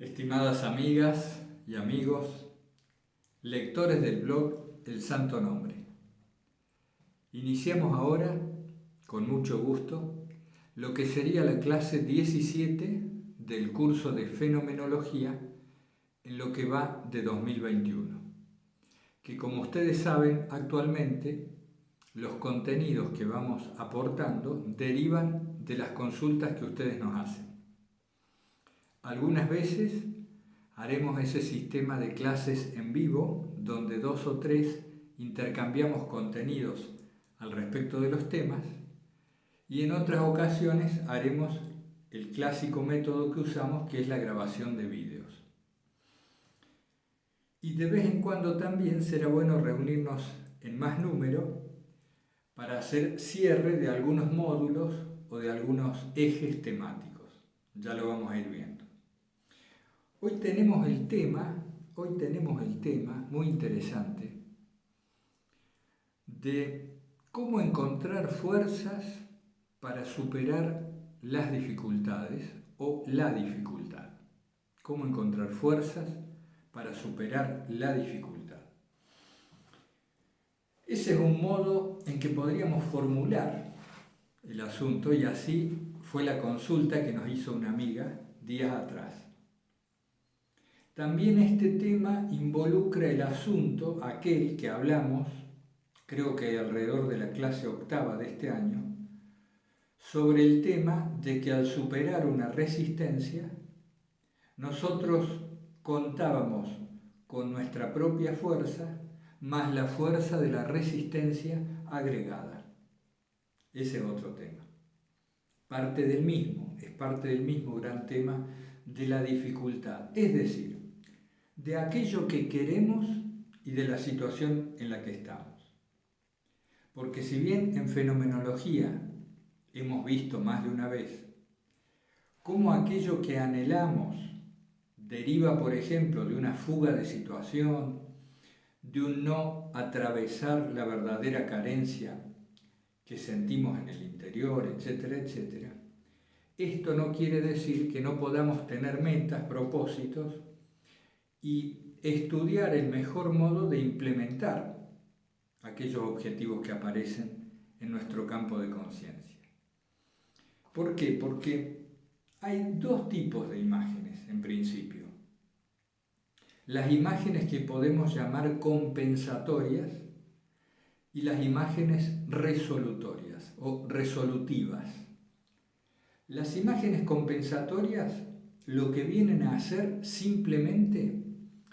Estimadas amigas y amigos, lectores del blog El Santo Nombre. Iniciamos ahora, con mucho gusto, lo que sería la clase 17 del curso de Fenomenología en lo que va de 2021, que como ustedes saben actualmente los contenidos que vamos aportando derivan de las consultas que ustedes nos hacen. Algunas veces haremos ese sistema de clases en vivo, donde 2 o 3 intercambiamos contenidos al respecto de los temas, y en otras ocasiones haremos el clásico método que usamos, que es la grabación de vídeos. Y de vez en cuando también será bueno reunirnos en más número para hacer cierre de algunos módulos o de algunos ejes temáticos. Ya lo vamos a ir viendo. Hoy tenemos el tema muy interesante de cómo encontrar fuerzas para superar las dificultades o la dificultad. Cómo encontrar fuerzas para superar la dificultad. Ese es un modo en que podríamos formular el asunto, y así fue la consulta que nos hizo una amiga días atrás. También este tema involucra el asunto, aquel que hablamos, creo que alrededor de la clase octava de este año, sobre el tema de que al superar una resistencia, nosotros contábamos con nuestra propia fuerza más la fuerza de la resistencia agregada. Ese es otro tema. Es parte del mismo gran tema de la dificultad. Es decir, de aquello que queremos y de la situación en la que estamos. Porque si bien en fenomenología hemos visto más de una vez cómo aquello que anhelamos deriva, por ejemplo, de una fuga de situación, de un no atravesar la verdadera carencia que sentimos en el interior, etcétera, etcétera, esto no quiere decir que no podamos tener metas, propósitos y estudiar el mejor modo de implementar aquellos objetivos que aparecen en nuestro campo de conciencia. ¿Por qué? Porque hay dos tipos de imágenes en principio. Las imágenes que podemos llamar compensatorias y las imágenes resolutorias o resolutivas. Las imágenes compensatorias lo que vienen a hacer simplemente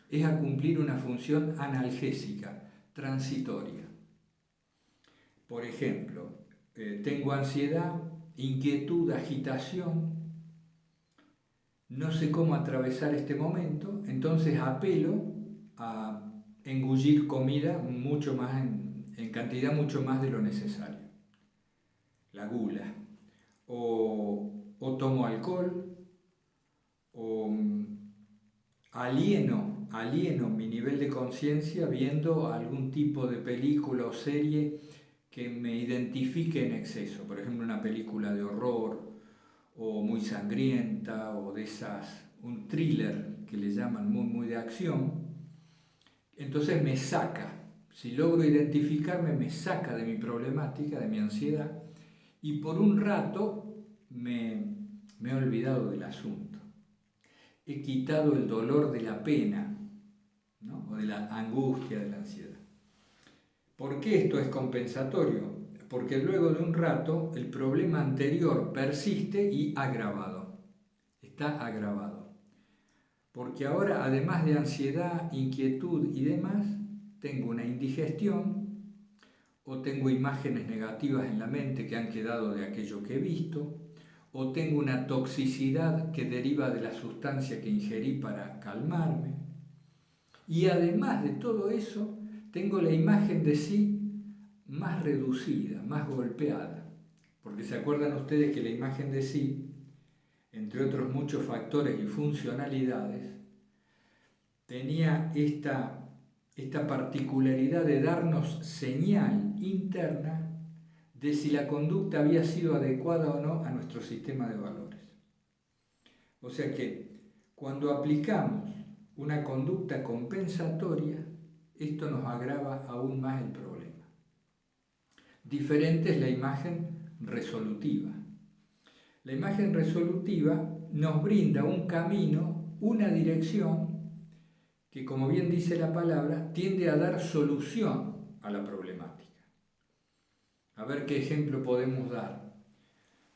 es a cumplir una función analgésica, transitoria. Por ejemplo, tengo ansiedad, inquietud, agitación, no sé cómo atravesar este momento, entonces apelo a engullir comida mucho más en cantidad mucho más de lo necesario. La gula. O tomo alcohol, o alieno mi nivel de conciencia viendo algún tipo de película o serie que me identifique en exceso. Por ejemplo, una película de horror, o muy sangrienta, o de esas, un thriller que le llaman muy de acción. Entonces me saca, si logro identificarme, me saca de mi problemática, de mi ansiedad, y por un rato me he olvidado del asunto. He quitado el dolor de la pena, ¿no? O de la angustia, de la ansiedad. ¿Por qué esto es compensatorio? Porque luego de un rato el problema anterior persiste y agravado. Está agravado. Porque ahora, además de ansiedad, inquietud y demás, tengo una indigestión o tengo imágenes negativas en la mente que han quedado de aquello que he visto, o tengo una toxicidad que deriva de la sustancia que ingerí para calmarme. Y además de todo eso, tengo la imagen de sí más reducida, más golpeada. Porque se acuerdan ustedes que la imagen de sí, entre otros muchos factores y funcionalidades, tenía esta particularidad de darnos señal interna de si la conducta había sido adecuada o no a nuestro sistema de valores. O sea que Cuando aplicamos una conducta compensatoria, esto nos agrava aún más el problema. Diferente es la imagen resolutiva. La imagen resolutiva nos brinda un camino, una dirección que, como bien dice la palabra, tiende a dar solución a la problemática. A ver qué ejemplo podemos dar.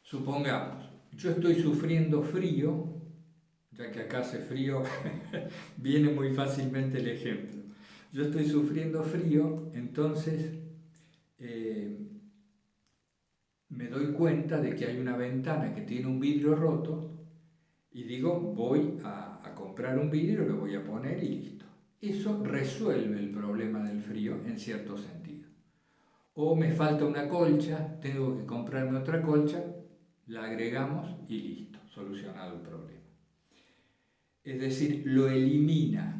Supongamos, yo estoy sufriendo frío, ya que acá hace frío, viene muy fácilmente el ejemplo. Yo estoy sufriendo frío, entonces me doy cuenta de que hay una ventana que tiene un vidrio roto y digo, voy a comprar un vidrio, lo voy a poner y listo. Eso resuelve el problema del frío en cierto sentido. O me falta una colcha, tengo que comprarme otra colcha, la agregamos y listo, solucionado el problema. Es decir, lo elimina.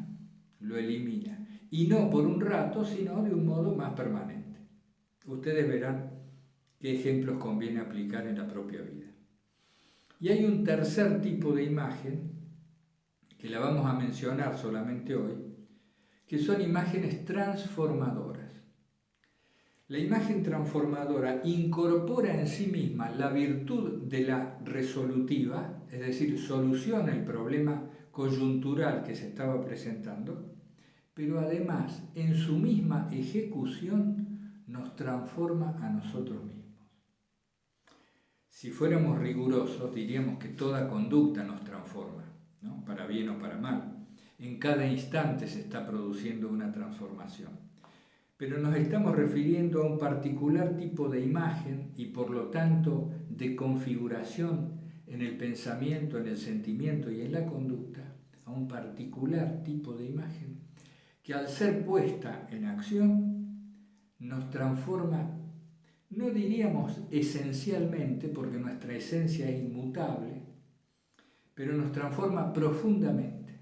Y no por un rato, sino de un modo más permanente. Ustedes verán qué ejemplos conviene aplicar en la propia vida. Y hay un tercer tipo de imagen, que la vamos a mencionar solamente hoy, que son imágenes transformadoras. La imagen transformadora incorpora en sí misma la virtud de la resolutiva, es decir, soluciona el problema coyuntural que se estaba presentando, pero además en su misma ejecución nos transforma a nosotros mismos. Si fuéramos rigurosos, diríamos que toda conducta nos transforma, ¿no? Para bien o para mal. En cada instante se está produciendo una transformación. Pero nos estamos refiriendo a un particular tipo de imagen y por lo tanto de configuración en el pensamiento, en el sentimiento y en la conducta, a un particular tipo de imagen que al ser puesta en acción nos transforma, no diríamos esencialmente, porque nuestra esencia es inmutable, pero nos transforma profundamente.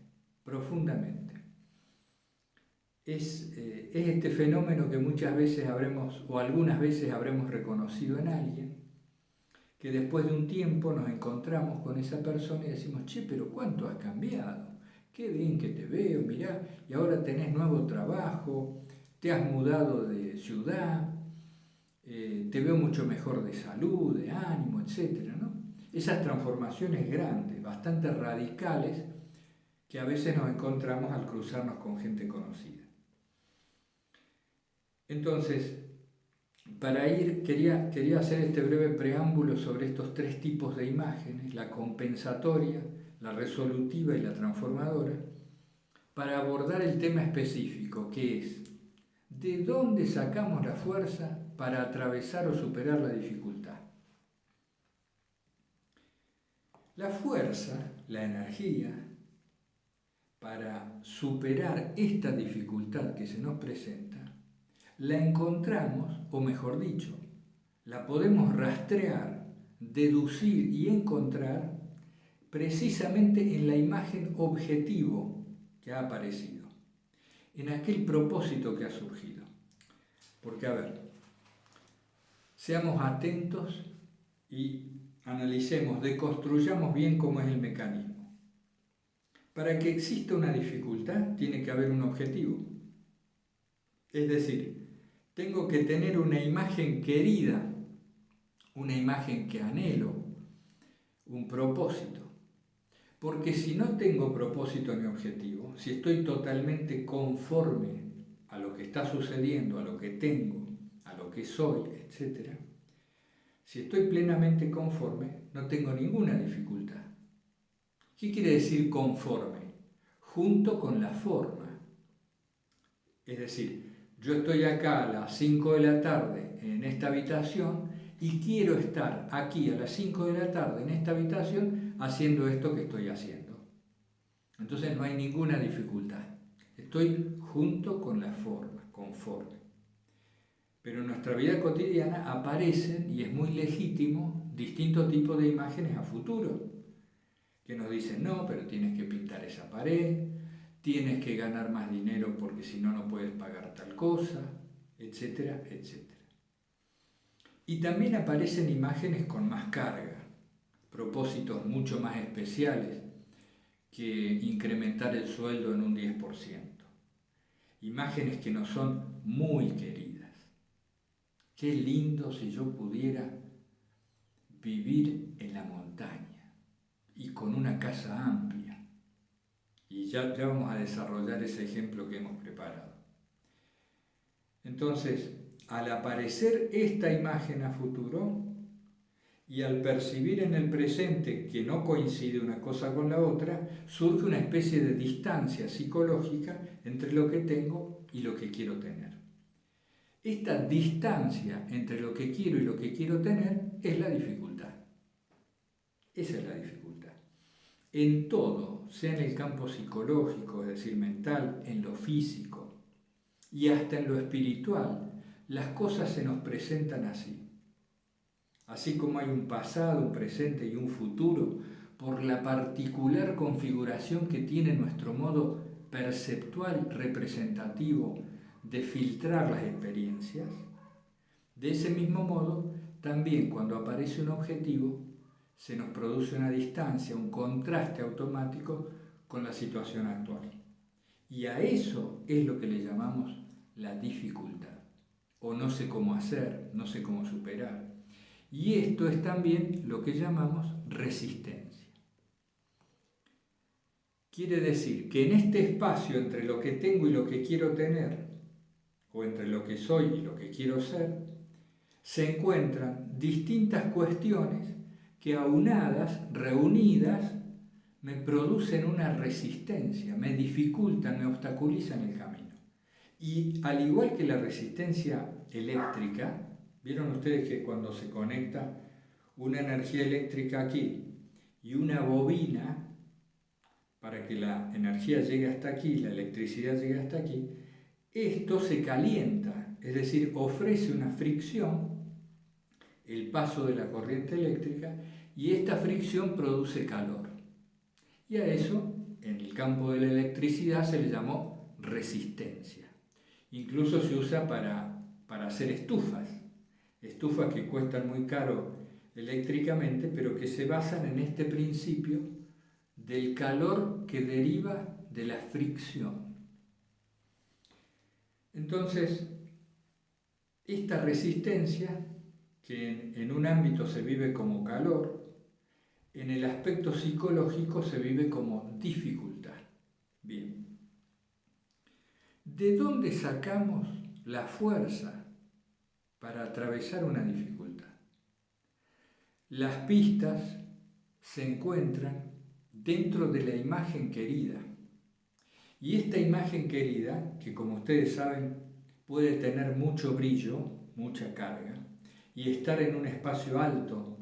Es este fenómeno que muchas veces o algunas veces habremos reconocido en alguien, que después de un tiempo nos encontramos con esa persona y decimos, che, pero ¿cuánto has cambiado? Qué bien que te veo, mirá, y ahora tenés nuevo trabajo, te has mudado de ciudad, te veo mucho mejor de salud, de ánimo, etc., ¿no? Esas transformaciones grandes, bastante radicales, que a veces nos encontramos al cruzarnos con gente conocida. Entonces, quería hacer este breve preámbulo sobre estos tres tipos de imágenes, la compensatoria, la resolutiva y la transformadora, para abordar el tema específico, que es ¿de dónde sacamos la fuerza para atravesar o superar la dificultad? La fuerza, la energía, para superar esta dificultad que se nos presenta, la encontramos, o mejor dicho, la podemos rastrear, deducir y encontrar precisamente en la imagen objetivo que ha aparecido, en aquel propósito que ha surgido. Porque, a ver, seamos atentos y analicemos, deconstruyamos bien cómo es el mecanismo. Para que exista una dificultad, tiene que haber un objetivo. Es decir, tengo que tener una imagen querida, una imagen que anhelo, un propósito. Porque si no tengo propósito ni objetivo, si estoy totalmente conforme a lo que está sucediendo, a lo que tengo, a lo que soy, etc., si estoy plenamente conforme, no tengo ninguna dificultad. ¿Qué quiere decir conforme? Junto con la forma. Es decir, yo estoy acá a las 5 de la tarde en esta habitación y quiero estar aquí a las 5 de la tarde en esta habitación haciendo esto que estoy haciendo. Entonces no hay ninguna dificultad. Estoy junto con la forma, conforme. Pero en nuestra vida cotidiana aparecen, y es muy legítimo, distintos tipos de imágenes a futuro, que nos dicen, no, pero tienes que pintar esa pared, tienes que ganar más dinero porque si no, no puedes pagar tal cosa, etcétera, etcétera. Y también aparecen imágenes con más carga, propósitos mucho más especiales, que incrementar el sueldo en un 10%. Imágenes que nos son muy queridas. Qué lindo si yo pudiera vivir en la montaña y con una casa amplia. Y ya vamos a desarrollar ese ejemplo que hemos preparado. Entonces, al aparecer esta imagen a futuro y al percibir en el presente que no coincide una cosa con la otra, surge una especie de distancia psicológica entre lo que tengo y lo que quiero tener. Esta distancia entre lo que quiero y lo que quiero tener es la dificultad. Esa es la dificultad. En todo, sea en el campo psicológico, es decir, mental, en lo físico y hasta en lo espiritual, las cosas se nos presentan así. Así como hay un pasado, un presente y un futuro, por la particular configuración que tiene nuestro modo perceptual representativo de filtrar las experiencias, de ese mismo modo, también cuando aparece un objetivo, se nos produce una distancia, un contraste automático con la situación actual. Y a eso es lo que le llamamos la dificultad, o no sé cómo hacer, no sé cómo superar. Y esto es también lo que llamamos resistencia. Quiere decir que en este espacio entre lo que tengo y lo que quiero tener, o entre lo que soy y lo que quiero ser, se encuentran distintas cuestiones que aunadas, reunidas, me producen una resistencia, me dificultan, me obstaculizan el camino. Y al igual que la resistencia eléctrica, ¿vieron ustedes que cuando se conecta una energía eléctrica aquí y una bobina, para que la energía llegue hasta aquí, la electricidad llegue hasta aquí, esto se calienta, es decir, ofrece una fricción, el paso de la corriente eléctrica, y esta fricción produce calor. Y a eso, en el campo de la electricidad, se le llamó resistencia. Incluso se usa para hacer estufas que cuestan muy caro eléctricamente, pero que se basan en este principio del calor que deriva de la fricción. Entonces, esta resistencia, que en un ámbito se vive como calor, en el aspecto psicológico se vive como dificultad. Bien. ¿De dónde sacamos la fuerza para atravesar una dificultad? Las pistas se encuentran dentro de la imagen querida. Y esta imagen querida, que como ustedes saben puede tener mucho brillo, mucha carga, y estar en un espacio alto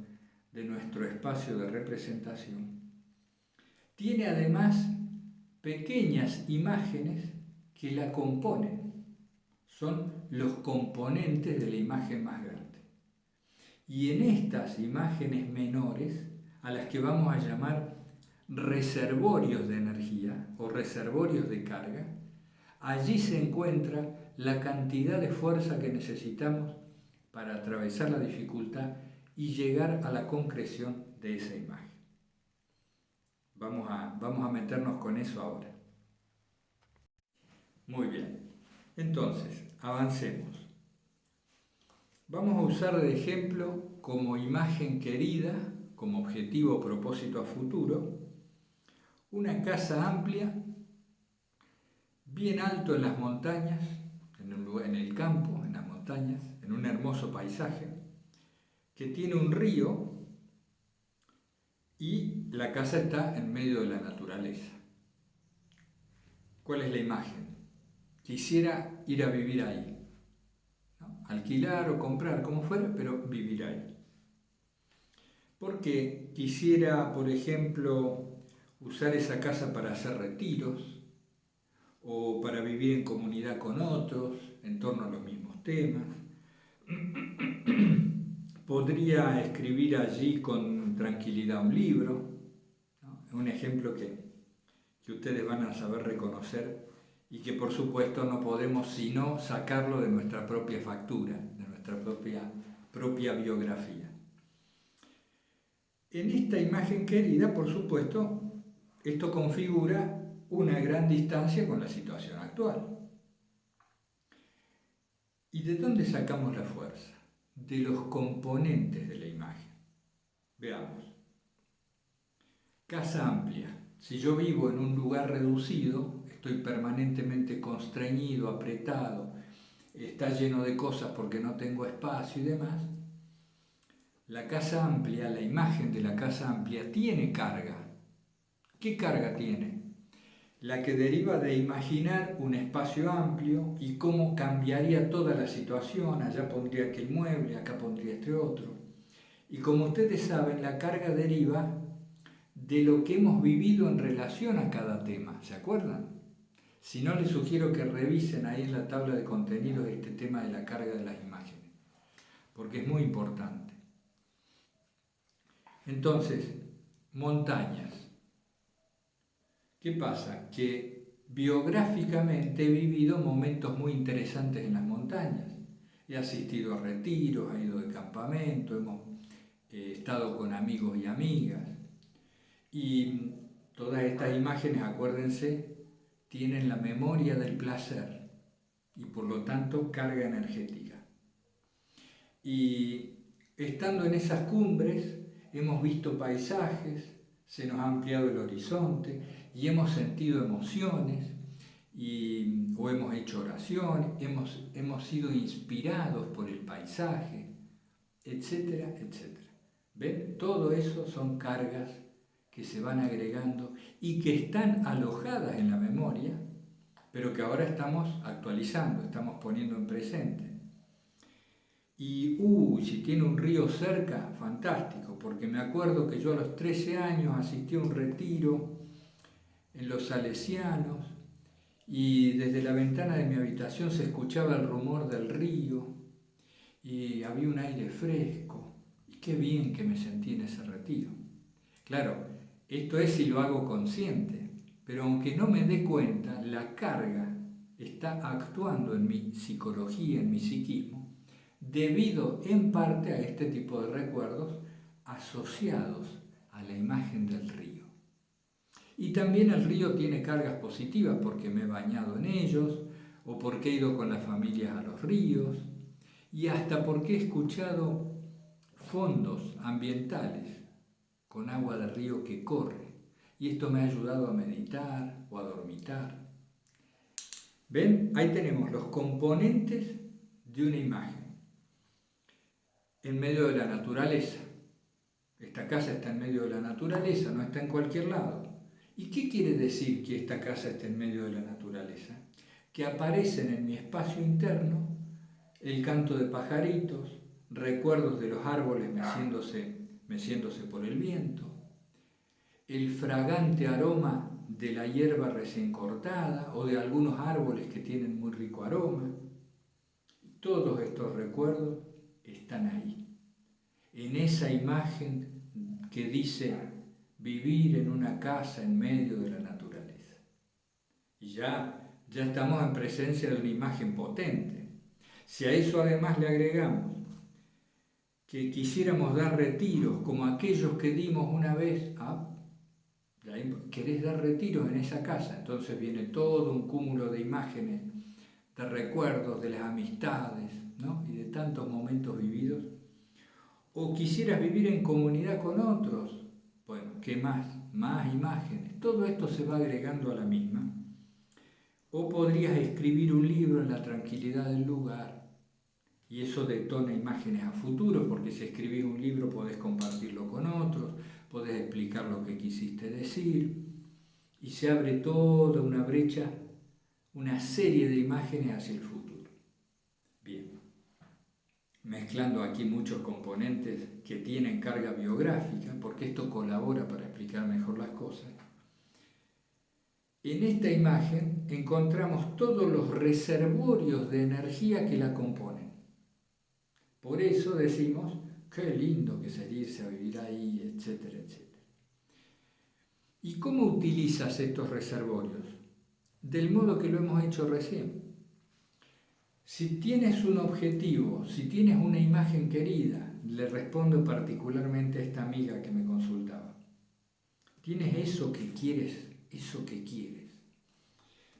de nuestro espacio de representación, tiene además pequeñas imágenes que la componen. Son los componentes de la imagen más grande. Y en estas imágenes menores, a las que vamos a llamar reservorios de energía o reservorios de carga, allí se encuentra la cantidad de fuerza que necesitamos para atravesar la dificultad y llegar a la concreción de esa imagen. Vamos a meternos con eso ahora. Muy bien. Entonces, avancemos. Vamos a usar de ejemplo como imagen querida, como objetivo o propósito a futuro, una casa amplia, bien alto en las montañas, en el campo, en las montañas, en un hermoso paisaje, que tiene un río y la casa está en medio de la naturaleza. ¿Cuál es la imagen? Quisiera ir a vivir ahí, ¿no? Alquilar o comprar, como fuera, pero vivir ahí. Porque quisiera, por ejemplo, usar esa casa para hacer retiros o para vivir en comunidad con otros en torno a los mismos temas. Podría escribir allí con tranquilidad un libro, ¿no? Un ejemplo que ustedes van a saber reconocer y que por supuesto no podemos sino sacarlo de nuestra propia factura, de nuestra propia biografía. En esta imagen querida, por supuesto, esto configura una gran distancia con la situación actual. ¿Y de dónde sacamos la fuerza? De los componentes de la imagen. Veamos. Casa amplia. Si yo vivo en un lugar reducido, estoy permanentemente constreñido, apretado, está lleno de cosas porque no tengo espacio y demás. La casa amplia, la imagen de la casa amplia tiene carga. ¿Qué carga tiene? La que deriva de imaginar un espacio amplio y cómo cambiaría toda la situación. Allá pondría aquel mueble, acá pondría este otro. Y como ustedes saben, la carga deriva de lo que hemos vivido en relación a cada tema. ¿Se acuerdan? Si no, les sugiero que revisen ahí en la tabla de contenidos este tema de la carga de las imágenes, porque es muy importante. Entonces, montañas. ¿Qué pasa? Que biográficamente he vivido momentos muy interesantes en las montañas. He asistido a retiros, he ido de campamento, hemos estado con amigos y amigas. Y todas estas imágenes, acuérdense, tienen la memoria del placer y por lo tanto carga energética. Y estando en esas cumbres hemos visto paisajes, se nos ha ampliado el horizonte y hemos sentido emociones o hemos hecho oración, hemos sido inspirados por el paisaje, etcétera, etcétera. ¿Ven? Todo eso son cargas que se van agregando y que están alojadas en la memoria, pero que ahora estamos actualizando, estamos poniendo en presente. Y si tiene un río cerca, fantástico, porque me acuerdo que yo a los 13 años asistí a un retiro en los Salesianos y desde la ventana de mi habitación se escuchaba el rumor del río y había un aire fresco. Y qué bien que me sentí en ese retiro. Claro, esto es si lo hago consciente, pero aunque no me dé cuenta, la carga está actuando en mi psicología, en mi psiquismo, debido en parte a este tipo de recuerdos asociados a la imagen del río. Y también el río tiene cargas positivas porque me he bañado en ellos, o porque he ido con las familias a los ríos, y hasta porque he escuchado fondos ambientales con agua de río que corre, y esto me ha ayudado a meditar o a dormitar. ¿Ven? Ahí tenemos los componentes de una imagen en medio de la naturaleza. Esta casa está en medio de la naturaleza, no está en cualquier lado. ¿Y qué quiere decir que esta casa esté en medio de la naturaleza? Que aparecen en mi espacio interno el canto de pajaritos, recuerdos de los árboles meciéndose por el viento, el fragante aroma de la hierba recién cortada o de algunos árboles que tienen muy rico aroma. Todos estos recuerdos están ahí, en esa imagen que dice vivir en una casa en medio de la naturaleza. Y ya estamos en presencia de una imagen potente. Si a eso además le agregamos que quisiéramos dar retiros como aquellos que dimos una vez, querés dar retiros en esa casa, entonces viene todo un cúmulo de imágenes, de recuerdos, de las amistades, ¿no? Y de tantos momentos vividos. O quisieras vivir en comunidad con otros, bueno, ¿qué más? Más imágenes. Todo esto se va agregando a la misma. O podrías escribir un libro en la tranquilidad del lugar, y eso detona imágenes a futuro, porque si escribís un libro podés compartirlo con otros, podés explicar lo que quisiste decir, y se abre toda una brecha, una serie de imágenes hacia el futuro. Bien, mezclando aquí muchos componentes que tienen carga biográfica, porque esto colabora para explicar mejor las cosas. En esta imagen encontramos todos los reservorios de energía que la componen. Por eso decimos, qué lindo que es irse a vivir ahí, etcétera, etcétera. ¿Y cómo utilizas estos reservorios? Del modo que lo hemos hecho recién. Si tienes un objetivo, si tienes una imagen querida, le respondo particularmente a esta amiga que me consultaba. tienes eso que quieres,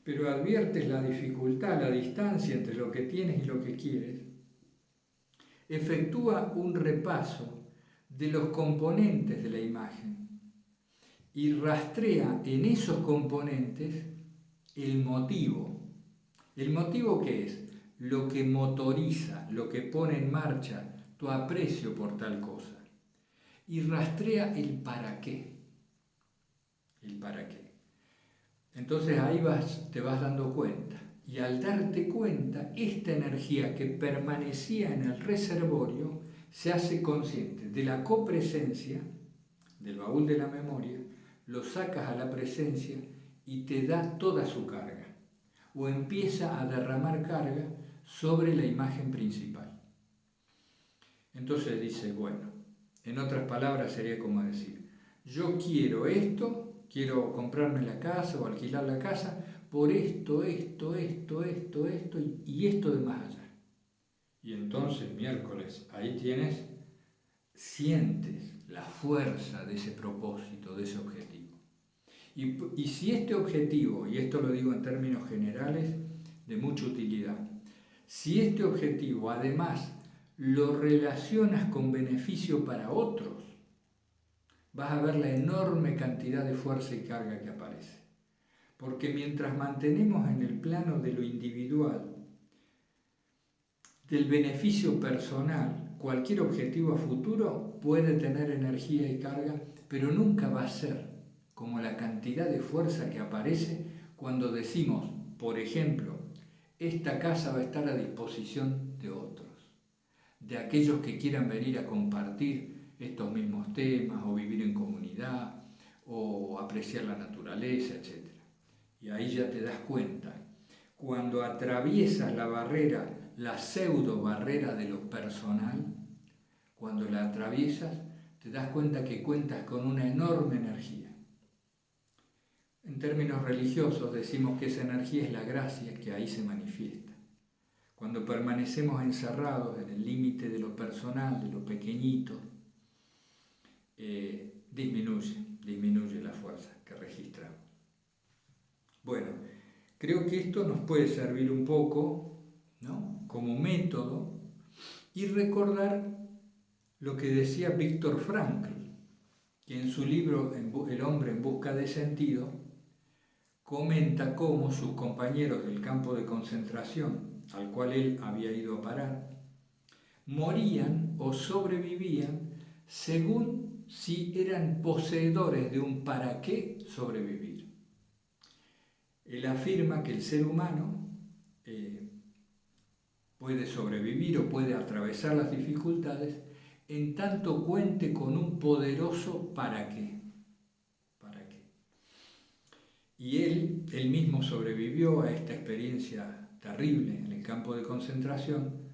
pero adviertes la dificultad, la distancia entre lo que tienes y lo que quieres, efectúa un repaso de los componentes de la imagen y rastrea en esos componentes el motivo. ¿El motivo qué es? Lo que motoriza, lo que pone en marcha tu aprecio por tal cosa. Y rastrea el para qué. El para qué. Entonces ahí te vas dando cuenta. Y al darte cuenta, esta energía que permanecía en el reservorio se hace consciente de la copresencia, del baúl de la memoria, lo sacas a la presencia y te da toda su carga. O empieza a derramar carga sobre la imagen principal. Entonces dice, bueno, en otras palabras sería como decir, yo quiero esto, quiero comprarme la casa o alquilar la casa por esto, y esto de más allá. Y entonces, miércoles, ahí sientes la fuerza de ese propósito, de ese objetivo. Y si este objetivo, y esto lo digo en términos generales, de mucha utilidad, si este objetivo además lo relacionas con beneficio para otros, vas a ver la enorme cantidad de fuerza y carga que aparece. Porque mientras mantenemos en el plano de lo individual, del beneficio personal, cualquier objetivo a futuro puede tener energía y carga, pero nunca va a ser como la cantidad de fuerza que aparece cuando decimos, por ejemplo, esta casa va a estar a disposición de otros, de aquellos que quieran venir a compartir estos mismos temas, o vivir en comunidad, o apreciar la naturaleza, etc. Y ahí ya te das cuenta, cuando atraviesas la barrera, la pseudo barrera de lo personal, cuando la atraviesas, te das cuenta que cuentas con una enorme energía. En términos religiosos decimos que esa energía es la gracia que ahí se manifiesta. Cuando permanecemos encerrados en el límite de lo personal, de lo pequeñito, disminuye la fuerza que registramos. Bueno, creo que esto nos puede servir un poco, ¿no?, como método, y recordar lo que decía Viktor Frankl, que en su libro El hombre en busca de sentido comenta cómo sus compañeros del campo de concentración al cual él había ido a parar morían o sobrevivían según si eran poseedores de un para qué sobrevivir. Él afirma que el ser humano puede sobrevivir o puede atravesar las dificultades en tanto cuente con un poderoso para qué. ¿Para qué? Y él mismo sobrevivió a esta experiencia terrible en el campo de concentración,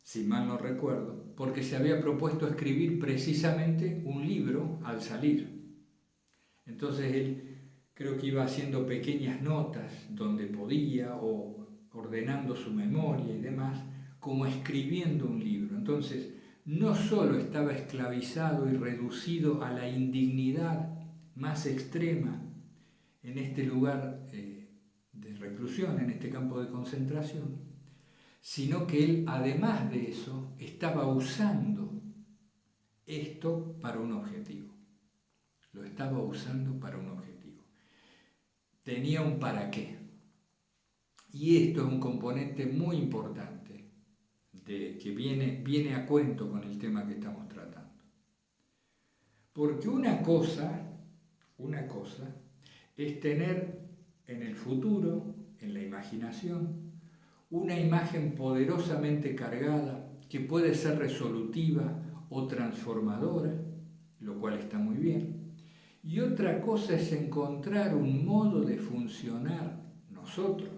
si mal no recuerdo, porque se había propuesto escribir precisamente un libro al salir. Entonces él creo que iba haciendo pequeñas notas donde podía, o ordenando su memoria y demás, como escribiendo un libro. Entonces, no solo estaba esclavizado y reducido a la indignidad más extrema en este lugar de reclusión, en este campo de concentración, sino que él, además de eso, estaba usando esto para un objetivo. Lo estaba usando para un objetivo. Tenía un para qué. Y esto es un componente muy importante que viene a cuento con el tema que estamos tratando. Porque una cosa es tener en el futuro, en la imaginación, una imagen poderosamente cargada que puede ser resolutiva o transformadora, lo cual está muy bien. Y otra cosa es encontrar un modo de funcionar nosotros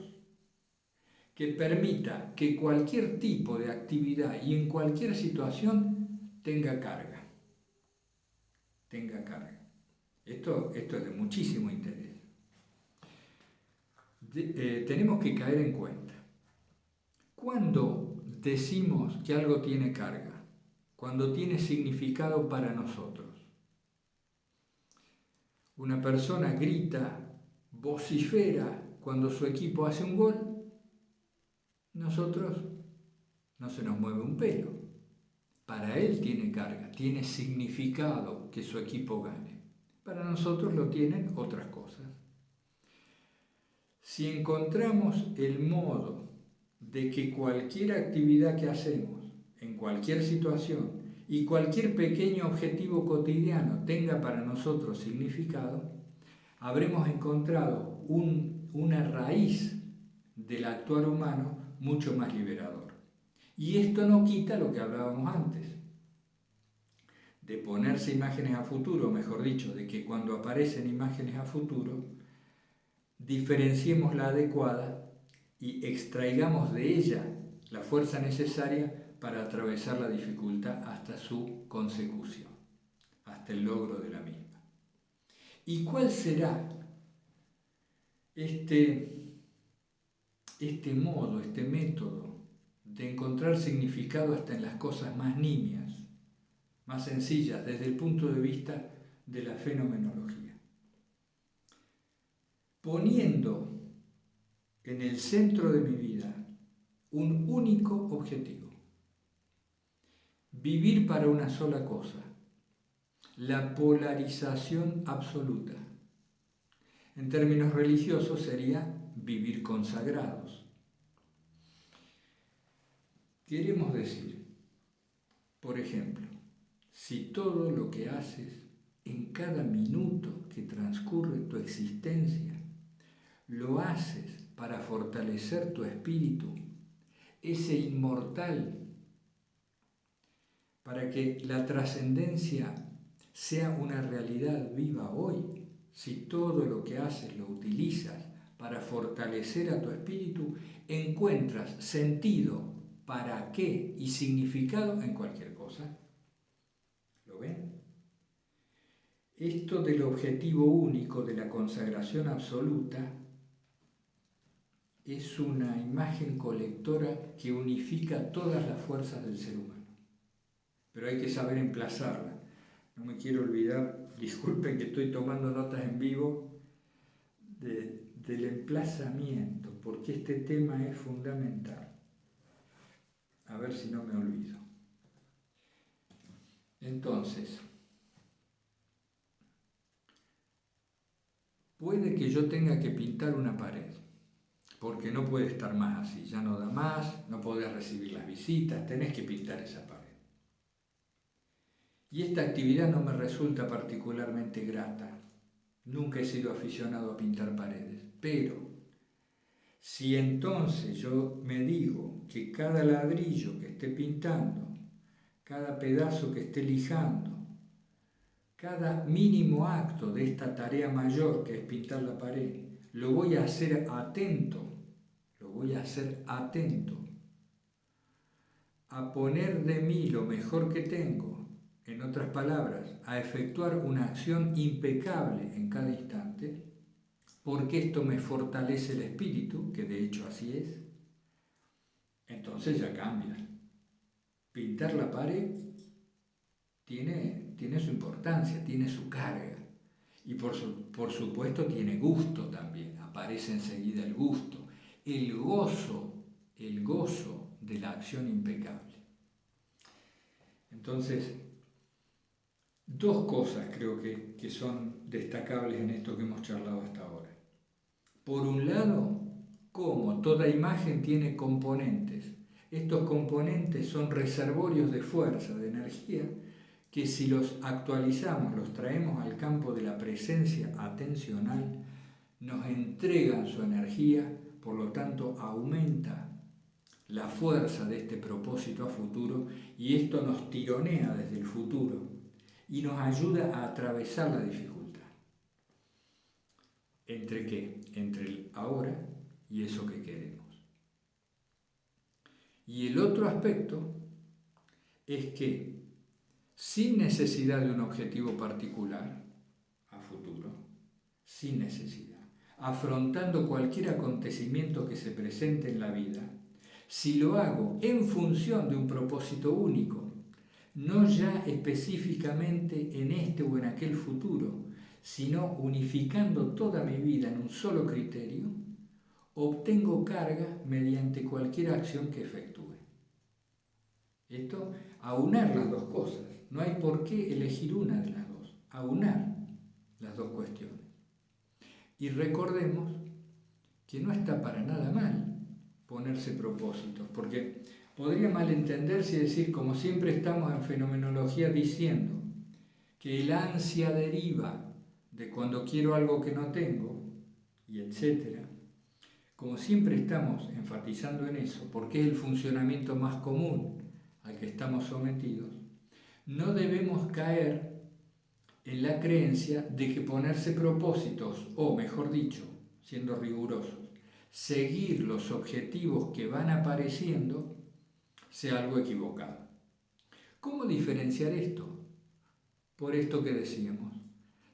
que permita que cualquier tipo de actividad y en cualquier situación tenga carga. Esto es de muchísimo interés. Tenemos que caer en cuenta. Cuando decimos que algo tiene carga, cuando tiene significado para nosotros, Una persona grita, vocifera cuando su equipo hace un gol, nosotros no se nos mueve un pelo. Para él tiene carga, tiene significado que su equipo gane. Para nosotros lo tienen otras cosas. Si encontramos el modo de que cualquier actividad que hacemos, en cualquier situación, y cualquier pequeño objetivo cotidiano tenga para nosotros significado, habremos encontrado una raíz del actuar humano mucho más liberador. Y esto no quita lo que hablábamos antes, de ponerse imágenes a futuro, mejor dicho, de que cuando aparecen imágenes a futuro, diferenciemos la adecuada y extraigamos de ella la fuerza necesaria para atravesar la dificultad hasta su consecución, hasta el logro de la misma. ¿Y cuál será este modo, este método de encontrar significado hasta en las cosas más nimias, más sencillas, desde el punto de vista de la fenomenología? Poniendo en el centro de mi vida un único objetivo: vivir para una sola cosa, la polarización absoluta. En términos religiosos sería vivir consagrados. Queremos decir, por ejemplo, si todo lo que haces en cada minuto que transcurre tu existencia lo haces para fortalecer tu espíritu, ese inmortal, para que la trascendencia sea una realidad viva hoy, si todo lo que haces lo utilizas para fortalecer a tu espíritu, encuentras sentido, para qué y significado en cualquier cosa. ¿Lo ven? Esto del objetivo único de la consagración absoluta es una imagen colectora que unifica todas las fuerzas del ser humano. Pero hay que saber emplazarla. No me quiero olvidar, disculpen que estoy tomando notas en vivo, del emplazamiento, porque este tema es fundamental. A ver si no me olvido. Entonces, puede que yo tenga que pintar una pared, porque no puede estar más así, ya no da más, no podés recibir las visitas, tenés que pintar esa pared. Y esta actividad no me resulta particularmente grata. Nunca he sido aficionado a pintar paredes, pero si entonces yo me digo que cada ladrillo que esté pintando, cada pedazo que esté lijando, cada mínimo acto de esta tarea mayor que es pintar la pared, lo voy a hacer atento a poner de mí lo mejor que tengo, en otras palabras, a efectuar una acción impecable en cada instante, porque esto me fortalece el espíritu, que de hecho así es, entonces ya cambia. Pintar la pared tiene su importancia, tiene su carga, y por supuesto tiene gusto también, aparece enseguida el gusto, el gozo de la acción impecable. Entonces, dos cosas creo que son destacables en esto que hemos charlado hasta ahora. Por un lado, cómo toda imagen tiene componentes. Estos componentes son reservorios de fuerza, de energía, que si los actualizamos, los traemos al campo de la presencia atencional, nos entregan su energía, por lo tanto aumenta la fuerza de este propósito a futuro y esto nos tironea desde el futuro y nos ayuda a atravesar la dificultad. ¿Entre qué? Entre el ahora y eso que queremos. Y el otro aspecto es que sin necesidad de un objetivo particular a futuro, sin necesidad, afrontando cualquier acontecimiento que se presente en la vida, si lo hago en función de un propósito único, no ya específicamente en este o en aquel futuro, sino unificando toda mi vida en un solo criterio, obtengo carga mediante cualquier acción que efectúe. Esto, aunar las dos cosas. No hay por qué elegir una de las dos, aunar las dos cuestiones. Y recordemos que no está para nada mal ponerse propósitos, porque podría malentenderse y decir, como siempre estamos en fenomenología diciendo que el ansia deriva de cuando quiero algo que no tengo, y etcétera. Como siempre estamos enfatizando en eso, porque es el funcionamiento más común al que estamos sometidos, no debemos caer en la creencia de que ponerse propósitos, o mejor dicho, siendo rigurosos, seguir los objetivos que van apareciendo, sea algo equivocado. ¿Cómo diferenciar esto? Por esto que decíamos,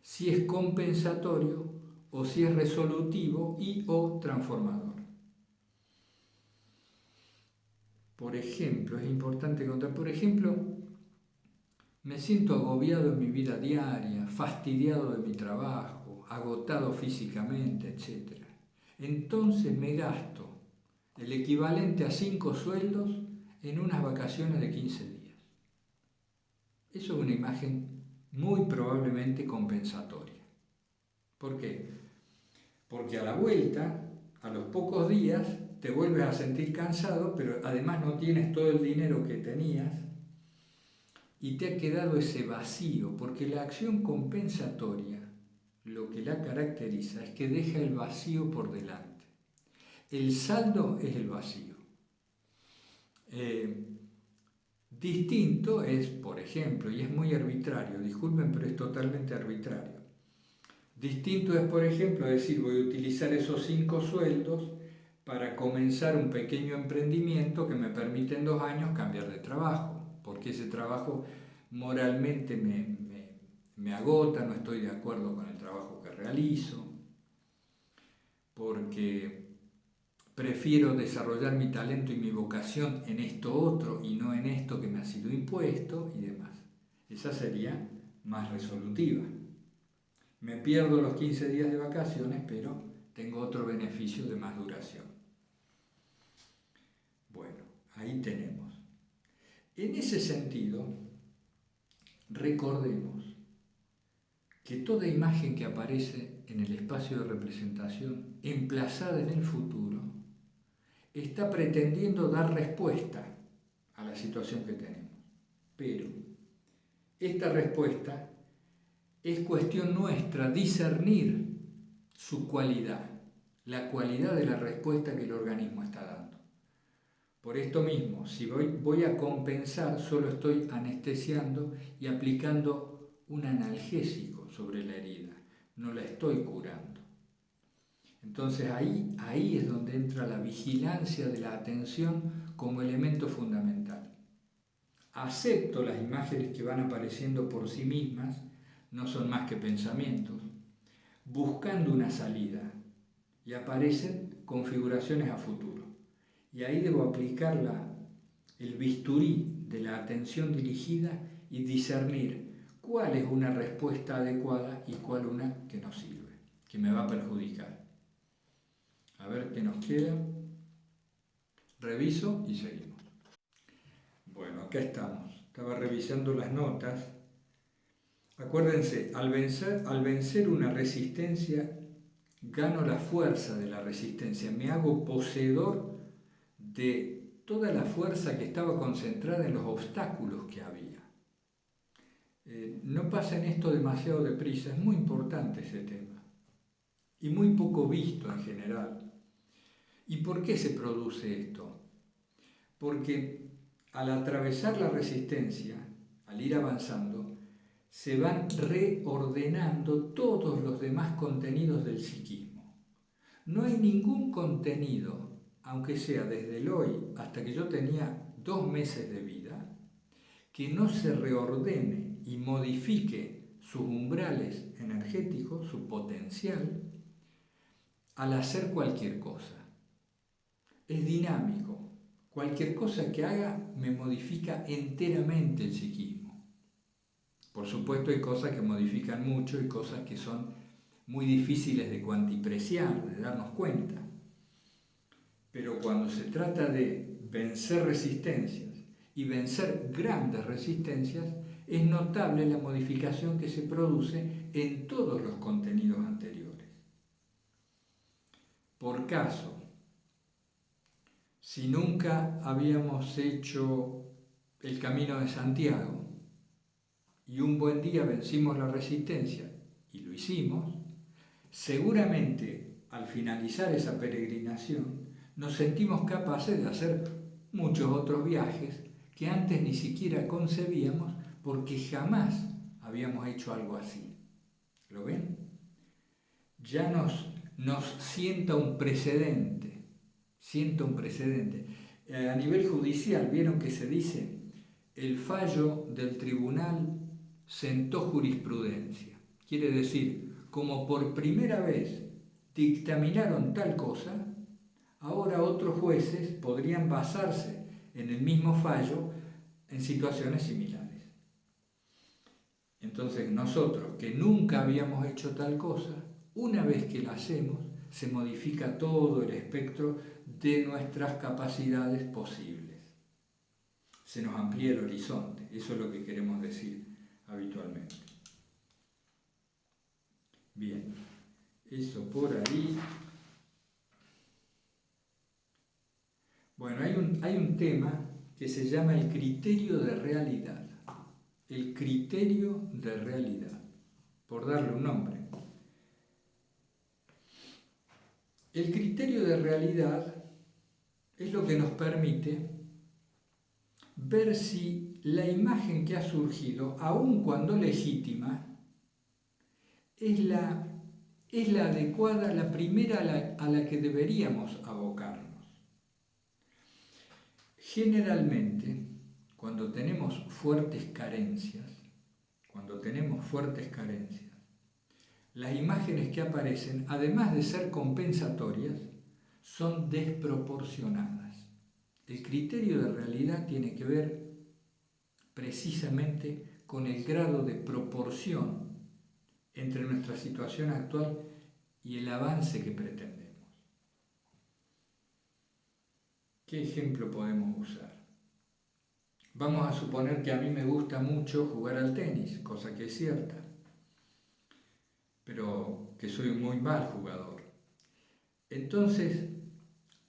si es compensatorio o si es resolutivo y o transformador. Por ejemplo, es importante contar, por ejemplo, me siento agobiado en mi vida diaria, fastidiado de mi trabajo, agotado físicamente, etc. Entonces me gasto el equivalente a 5 sueldos en unas vacaciones de 15 días. Eso es una imagen muy probablemente compensatoria. ¿Por qué? Porque a la vuelta, a los pocos días, te vuelves a sentir cansado, pero además no tienes todo el dinero que tenías y te ha quedado ese vacío, porque la acción compensatoria, lo que la caracteriza es que deja el vacío por delante. El saldo es el vacío. Distinto es, por ejemplo, y es muy arbitrario, disculpen, pero es totalmente arbitrario. Distinto es, por ejemplo, decir, voy a utilizar esos 5 sueldos para comenzar un pequeño emprendimiento que me permite en 2 años cambiar de trabajo, porque ese trabajo moralmente me agota, no estoy de acuerdo con el trabajo que realizo, porque prefiero desarrollar mi talento y mi vocación en esto otro y no en esto que me ha sido impuesto y demás. Esa sería más resolutiva. Me pierdo los 15 días de vacaciones, pero tengo otro beneficio de más duración. Bueno, ahí tenemos. En ese sentido, recordemos que toda imagen que aparece en el espacio de representación, emplazada en el futuro, está pretendiendo dar respuesta a la situación que tenemos. Pero esta respuesta es cuestión nuestra discernir su cualidad, la cualidad de la respuesta que el organismo está dando. Por esto mismo, si voy a compensar, solo estoy anestesiando y aplicando un analgésico sobre la herida, no la estoy curando. Entonces ahí es donde entra la vigilancia de la atención como elemento fundamental. Acepto las imágenes que van apareciendo por sí mismas, no son más que pensamientos, buscando una salida, y aparecen configuraciones a futuro. Y ahí debo aplicar el bisturí de la atención dirigida y discernir cuál es una respuesta adecuada y cuál una que no sirve, que me va a perjudicar. A ver qué nos queda. Reviso y seguimos. Bueno, acá estamos. Estaba revisando las notas. Acuérdense, al vencer una resistencia, gano la fuerza de la resistencia. Me hago poseedor de toda la fuerza que estaba concentrada en los obstáculos que había. No pasen esto demasiado deprisa, es muy importante ese tema. Y muy poco visto en general. ¿Y por qué se produce esto? Porque al atravesar la resistencia, al ir avanzando, se van reordenando todos los demás contenidos del psiquismo. No hay ningún contenido, aunque sea desde el hoy hasta que yo tenía 2 meses de vida, que no se reordene y modifique sus umbrales energéticos, su potencial, al hacer cualquier cosa. Es dinámico. Cualquier cosa que haga me modifica enteramente el psiquismo. Por supuesto hay cosas que modifican mucho y cosas que son muy difíciles de cuantipreciar, de darnos cuenta. Pero cuando se trata de vencer resistencias y vencer grandes resistencias, es notable la modificación que se produce en todos los contenidos anteriores. Por caso, si nunca habíamos hecho el Camino de Santiago y un buen día vencimos la resistencia y lo hicimos, seguramente al finalizar esa peregrinación nos sentimos capaces de hacer muchos otros viajes que antes ni siquiera concebíamos porque jamás habíamos hecho algo así. ¿Lo ven? Ya nos sienta un precedente. A nivel judicial, ¿vieron que se dice? El fallo del tribunal sentó jurisprudencia. Quiere decir, como por primera vez dictaminaron tal cosa, ahora otros jueces podrían basarse en el mismo fallo en situaciones similares. Entonces nosotros, que nunca habíamos hecho tal cosa, una vez que la hacemos, se modifica todo el espectro de nuestras capacidades posibles. Se nos amplía el horizonte, eso es lo que queremos decir habitualmente. Bien, eso por ahí. Bueno, hay un tema que se llama el criterio de realidad. El criterio de realidad, por darle un nombre. El criterio de realidad es lo que nos permite ver si la imagen que ha surgido, aun cuando legítima, es la adecuada, la primera a la que deberíamos abocarnos. Generalmente, cuando tenemos fuertes carencias, las imágenes que aparecen, además de ser compensatorias, son desproporcionadas. El criterio de realidad tiene que ver precisamente con el grado de proporción entre nuestra situación actual y el avance que pretendemos. ¿Qué ejemplo podemos usar? Vamos a suponer que a mí me gusta mucho jugar al tenis, cosa que es cierta, pero que soy un muy mal jugador. Entonces,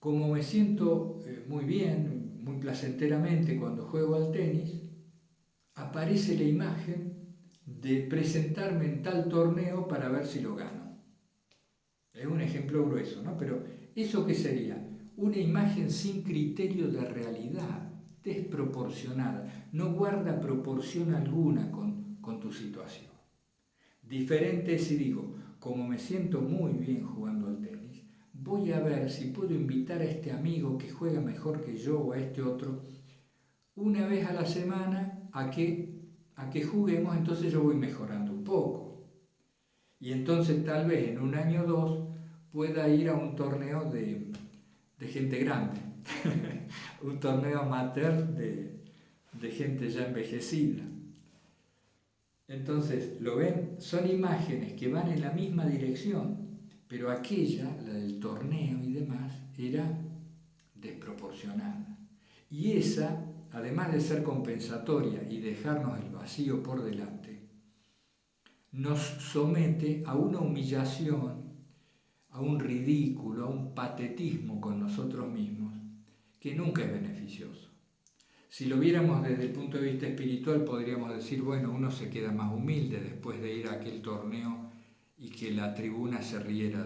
como me siento muy bien, muy placenteramente cuando juego al tenis, aparece la imagen de presentarme en tal torneo para ver si lo gano. Es un ejemplo grueso, ¿no? Pero ¿eso qué sería? Una imagen sin criterio de realidad, desproporcionada, no guarda proporción alguna con tu situación. Diferente es si digo, como me siento muy bien jugando al tenis, voy a ver si puedo invitar a este amigo que juega mejor que yo o a este otro una vez a la semana a que juguemos, entonces yo voy mejorando un poco. Y entonces tal vez en un año o dos pueda ir a un torneo de gente grande, un torneo amateur de gente ya envejecida. Entonces, ¿lo ven? Son imágenes que van en la misma dirección, pero aquella, la del torneo y demás, era desproporcionada. Y esa, además de ser compensatoria y dejarnos el vacío por delante, nos somete a una humillación, a un ridículo, a un patetismo con nosotros mismos, que nunca es beneficioso. Si lo viéramos desde el punto de vista espiritual, podríamos decir, bueno, uno se queda más humilde después de ir a aquel torneo y que la tribuna se riera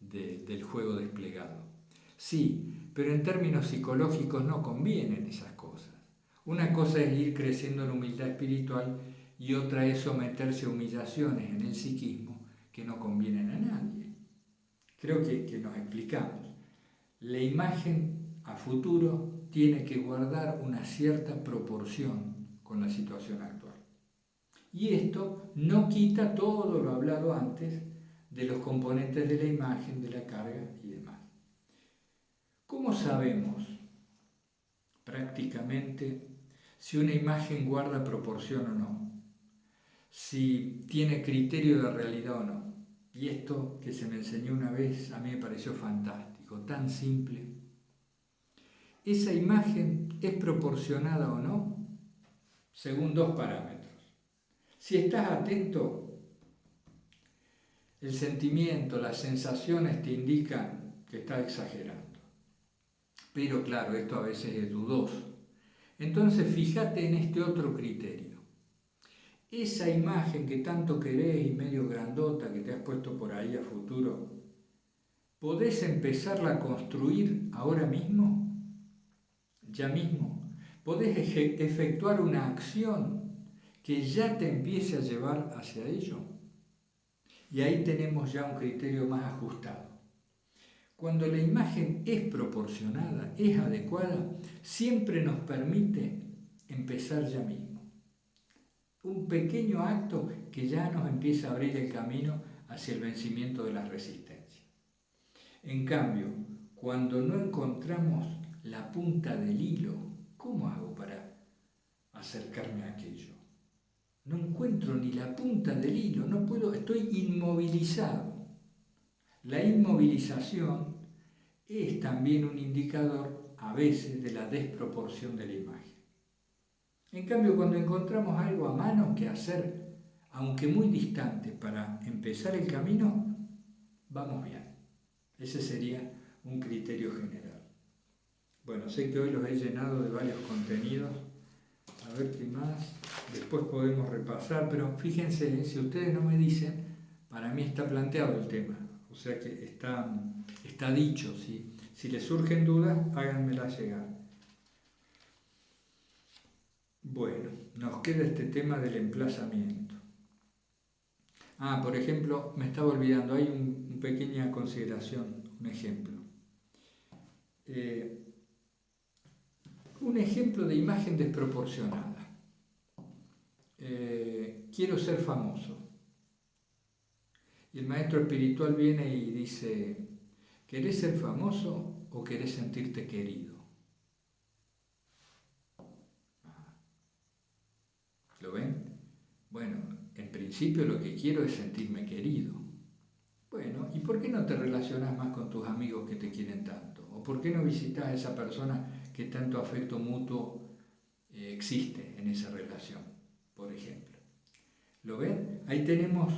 del juego desplegado. Sí, pero en términos psicológicos no convienen esas cosas. Una cosa es ir creciendo en humildad espiritual y otra es someterse a humillaciones en el psiquismo que no convienen a nadie. Creo que nos explicamos. La imagen a futuro tiene que guardar una cierta proporción con la situación actual. Y esto no quita todo lo hablado antes de los componentes de la imagen, de la carga y demás. ¿Cómo sabemos prácticamente si una imagen guarda proporción o no? si tiene criterio de realidad o no. Y esto que se me enseñó una vez a mí me pareció fantástico, tan simple. Esa imagen es proporcionada o no según dos parámetros. Si estás atento, el sentimiento, las sensaciones te indican que estás exagerando. Pero claro, esto a veces es dudoso. Entonces fíjate en este otro criterio. Esa imagen que tanto querés y medio grandota que te has puesto por ahí a futuro, ¿podés empezarla a construir ahora mismo? ¿Ya mismo? ¿Podés efectuar una acción que ya te empiece a llevar hacia ello? Y ahí tenemos ya un criterio más ajustado. Cuando la imagen es proporcionada, es adecuada, siempre nos permite empezar ya mismo. Un pequeño acto que ya nos empieza a abrir el camino hacia el vencimiento de las resistencias. En cambio, cuando no encontramos la punta del hilo, ¿cómo hago para acercarme a aquello? No encuentro ni la punta del hilo, no puedo, estoy inmovilizado. La inmovilización es también un indicador a veces de la desproporción de la imagen. En cambio, cuando encontramos algo a mano que hacer, aunque muy distante, para empezar el camino, vamos bien. Ese sería un criterio general. Bueno, sé que hoy los he llenado de varios contenidos. A ver qué más. Después podemos repasar, pero fíjense, si ustedes no me dicen, para mí está planteado el tema. O sea que está dicho. Si les surgen dudas, háganmelas llegar. Bueno, nos queda este tema del emplazamiento. Por ejemplo, me estaba olvidando, hay una pequeña consideración, un ejemplo. Un ejemplo de imagen desproporcionada. Quiero ser famoso. Y el maestro espiritual viene y dice, ¿querés ser famoso o querés sentirte querido? ¿Lo ven? Bueno, en principio lo que quiero es sentirme querido. Bueno, ¿y por qué no te relacionas más con tus amigos que te quieren tanto? ¿O por qué no visitas a esa persona que tanto afecto mutuo existe en esa relación, por ejemplo? ¿Lo ven? Ahí tenemos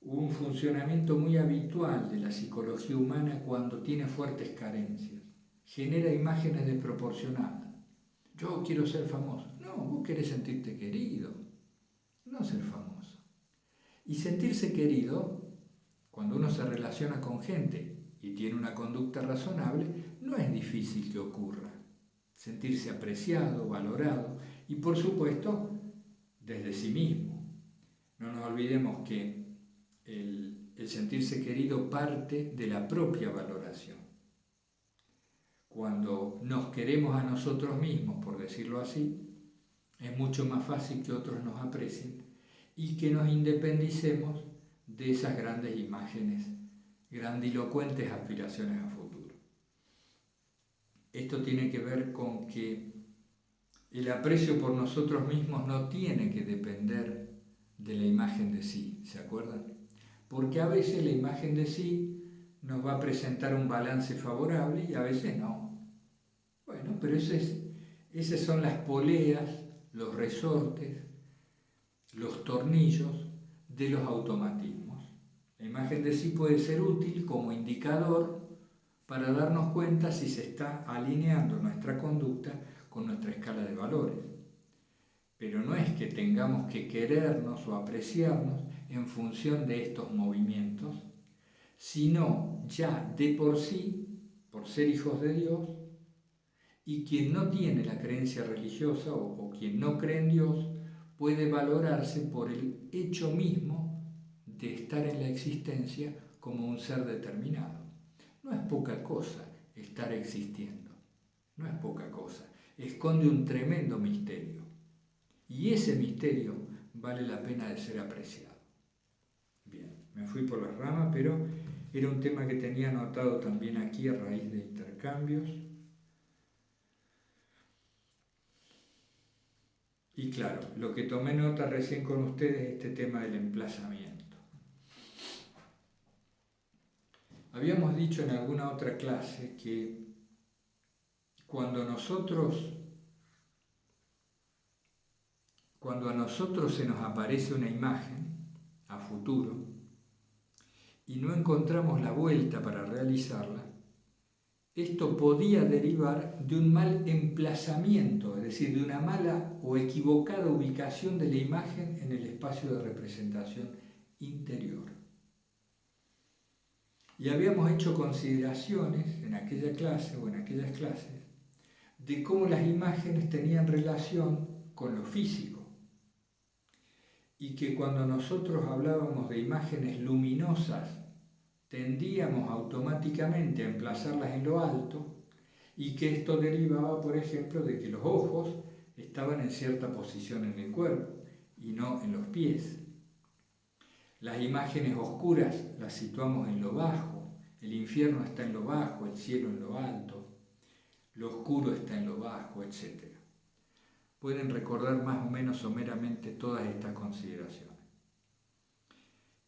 un funcionamiento muy habitual de la psicología humana cuando tiene fuertes carencias. Genera imágenes desproporcionadas. Yo quiero ser famoso. No, vos querés sentirte querido, no ser famoso. Y sentirse querido, cuando uno se relaciona con gente y tiene una conducta razonable, no es difícil que ocurra. Sentirse apreciado, valorado y, por supuesto, desde sí mismo. No nos olvidemos que el sentirse querido parte de la propia valoración. Cuando nos queremos a nosotros mismos, por decirlo así, es mucho más fácil que otros nos aprecien y que nos independicemos de esas grandes imágenes, grandilocuentes aspiraciones a futuro. Esto tiene que ver con que el aprecio por nosotros mismos no tiene que depender de la imagen de sí, ¿se acuerdan? Porque a veces la imagen de sí nos va a presentar un balance favorable y a veces no. Bueno, pero esas son las poleas, los resortes, los tornillos de los automatismos. La imagen de sí puede ser útil como indicador para darnos cuenta si se está alineando nuestra conducta con nuestra escala de valores. Pero no es que tengamos que querernos o apreciarnos en función de estos movimientos, sino ya de por sí, por ser hijos de Dios, y quien no tiene la creencia religiosa o quien no cree en Dios puede valorarse por el hecho mismo de estar en la existencia como un ser determinado. No es poca cosa estar existiendo, no es poca cosa, esconde un tremendo misterio y ese misterio vale la pena de ser apreciado. Bien, me fui por las ramas, pero era un tema que tenía anotado también aquí a raíz de intercambios. Y claro, lo que tomé nota recién con ustedes es este tema del emplazamiento. Habíamos dicho en alguna otra clase que cuando a nosotros se nos aparece una imagen a futuro y no encontramos la vuelta para realizarla, esto podía derivar de un mal emplazamiento, es decir, de una mala o equivocada ubicación de la imagen en el espacio de representación interior. Y habíamos hecho consideraciones en aquella clase o en aquellas clases de cómo las imágenes tenían relación con lo físico y que cuando nosotros hablábamos de imágenes luminosas tendíamos automáticamente a emplazarlas en lo alto y que esto derivaba, por ejemplo, de que los ojos estaban en cierta posición en el cuerpo y no en los pies. Las imágenes oscuras las situamos en lo bajo, el infierno está en lo bajo, el cielo en lo alto, lo oscuro está en lo bajo, etc. Pueden recordar más o menos someramente todas estas consideraciones.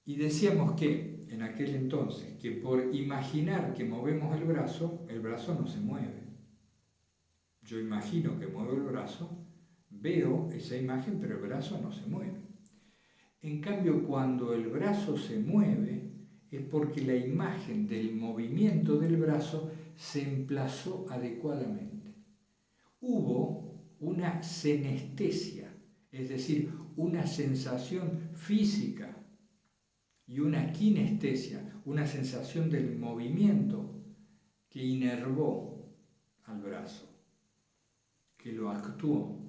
Y decíamos que, en aquel entonces, que por imaginar que movemos el brazo no se mueve. Yo imagino que muevo el brazo, veo esa imagen, pero el brazo no se mueve. En cambio, cuando el brazo se mueve, es porque la imagen del movimiento del brazo se emplazó adecuadamente. Hubo una senestesia, es decir, una sensación física y una kinestesia, una sensación del movimiento que inervó al brazo, que lo actuó.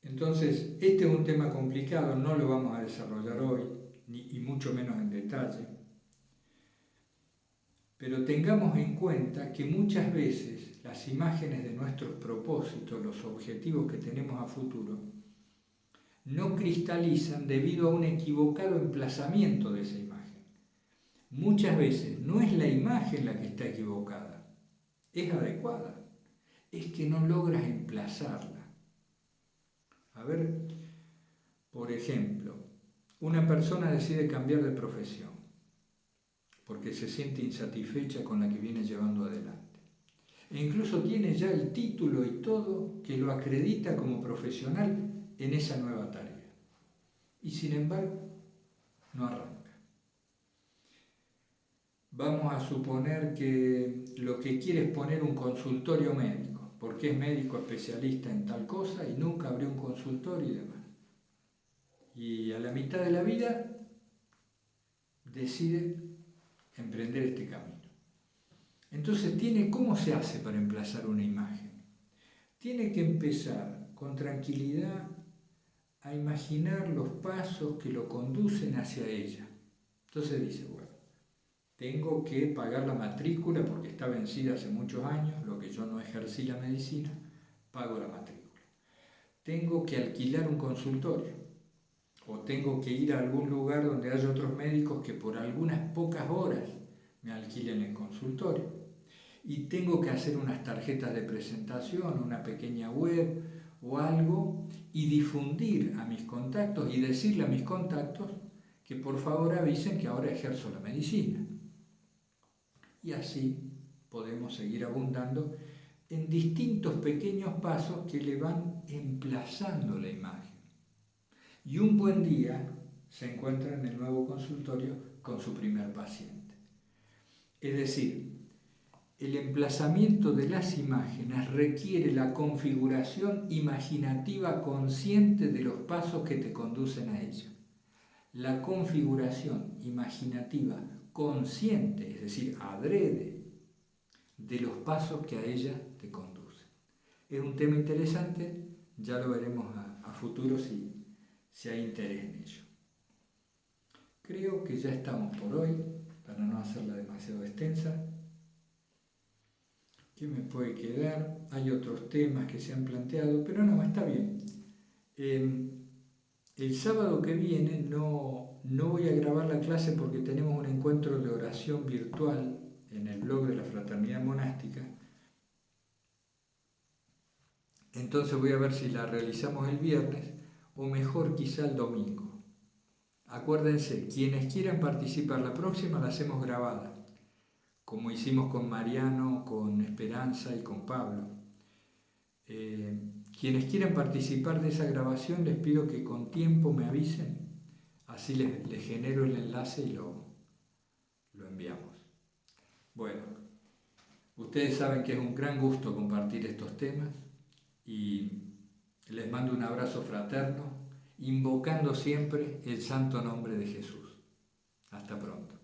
Entonces, este es un tema complicado, no lo vamos a desarrollar hoy, y mucho menos en detalle, pero tengamos en cuenta que muchas veces las imágenes de nuestros propósitos, los objetivos que tenemos a futuro, no cristalizan debido a un equivocado emplazamiento de esa imagen. Muchas veces no es la imagen la que está equivocada, es adecuada, es que no logras emplazarla. A ver, por ejemplo, una persona decide cambiar de profesión porque se siente insatisfecha con la que viene llevando adelante. E incluso tiene ya el título y todo que lo acredita como profesional en esa nueva tarea. Y sin embargo, no arranca. Vamos a suponer que lo que quiere es poner un consultorio médico, porque es médico especialista en tal cosa y nunca abrió un consultorio y demás. Y a la mitad de la vida decide emprender este camino. Entonces, ¿cómo se hace para emplazar una imagen? Tiene que empezar con tranquilidad a imaginar los pasos que lo conducen hacia ella. Entonces dice, bueno, tengo que pagar la matrícula porque está vencida hace muchos años, lo que yo no ejercí la medicina, pago la matrícula. Tengo que alquilar un consultorio o tengo que ir a algún lugar donde haya otros médicos que por algunas pocas horas me alquilen el consultorio. Y tengo que hacer unas tarjetas de presentación, una pequeña web o algo y difundir a mis contactos y decirle a mis contactos que por favor avisen que ahora ejerzo la medicina. Y así podemos seguir abundando en distintos pequeños pasos que le van emplazando la imagen. Y un buen día se encuentra en el nuevo consultorio con su primer paciente. Es decir, el emplazamiento de las imágenes requiere la configuración imaginativa consciente de los pasos que te conducen a ella. La configuración imaginativa consciente, es decir, adrede, de los pasos que a ella te conducen. Es un tema interesante, ya lo veremos a futuro si hay interés en ello. Creo que ya estamos por hoy, para no hacerla demasiado extensa. ¿Qué me puede quedar? Hay otros temas que se han planteado, pero no, está bien. El sábado que viene no voy a grabar la clase porque tenemos un encuentro de oración virtual en el blog de la Fraternidad Monástica Entonces voy a ver si la realizamos el viernes o mejor quizá el domingo. Acuérdense, quienes quieran participar la próxima la hacemos grabada, como hicimos con Mariano, con Esperanza y con Pablo. Quienes quieran participar de esa grabación les pido que con tiempo me avisen, así les genero el enlace y lo enviamos. Bueno, ustedes saben que es un gran gusto compartir estos temas y les mando un abrazo fraterno, invocando siempre el santo nombre de Jesús. Hasta pronto.